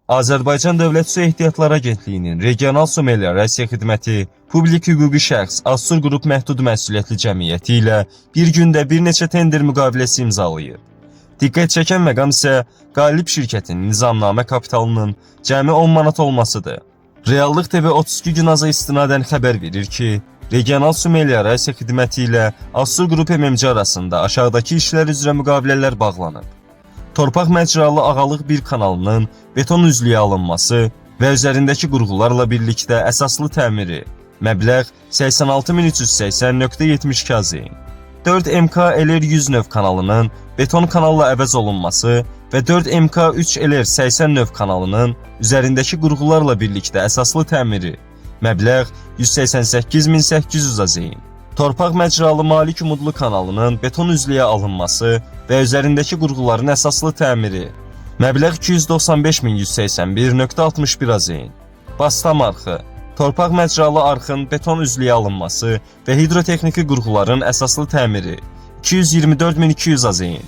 Azərbaycan Dövlət Su Ehtiyatları Agentliyinin Regional Su Meliorasiya Xidməti Publik Hüquqi Şəxs Assur Qrup Məhdud Məsuliyyətli Cəmiyyəti ilə bir gündə bir neçə tender müqaviləsi imzalayıb. Diqqət çəkən məqam isə qalib şirkətin nizamnamə kapitalının cəmi 10 manat olmasıdır. Reallıq TV 32 gün aza istinadən xəbər verir ki, Regional Su Meliorasiya Xidməti ilə Assur Qrup MMC arasında aşağıdakı işlər üzrə müqavilələr bağlanıb. Torpaq məcralı Ağalıq 1 kanalının beton üzlüyə alınması və üzərindəki qurğularla birlikdə əsaslı təmiri, məbləğ 86.380.72 AZN. 4 MK LR 100 növ kanalının beton kanalla əvəz olunması və 4 MK 3 LR 80 növ kanalının üzərindəki qurğularla birlikdə əsaslı təmiri, məbləğ 188.800 AZN. Torpaq məcralı Malik Umudlu kanalının beton üzlüyə alınması və üzərindəki qurğuların əsaslı təmiri, məbləğ 295.181.61 AZN. Bastam arxı, torpaq məcralı arxın beton üzlüyə alınması və hidrotexniki qurğuların əsaslı təmiri, 224.200 AZN.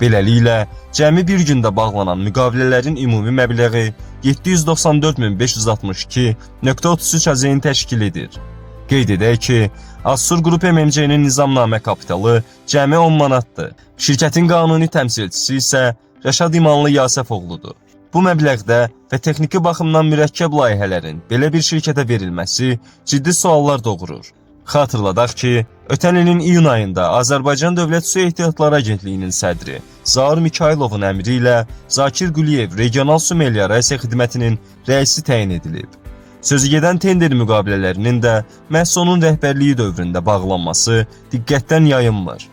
Beləliklə, cəmi bir gündə bağlanan müqavilələrin ümumi məbləği 794.562.33 AZN təşkil edir. Qeyd edək ki, Assur Qrup MMC-nin nizamnamə kapitalı cəmi 10 manatdır. Şirkətin qanuni təmsilçisi isə Rəşad İmanlı Yasəfoğludur. Bu məbləğdə və texniki baxımdan mürəkkəb layihələrin belə bir şirkətə verilməsi ciddi suallar doğurur. Xatırladaq ki, ötən ilin iyun ayında Azərbaycan Dövlət Su Ehtiyatları Agentliyinin sədri Zaur Mikaylovun əmri ilə Zakir Quliyev Regional Su Meliorasiya Xidmətinin rəisi təyin edilib. Sözügedən tender müqavilələrinin də məhz onun rəhbərliyi dövründə bağlanması diqqətdən yayınmır.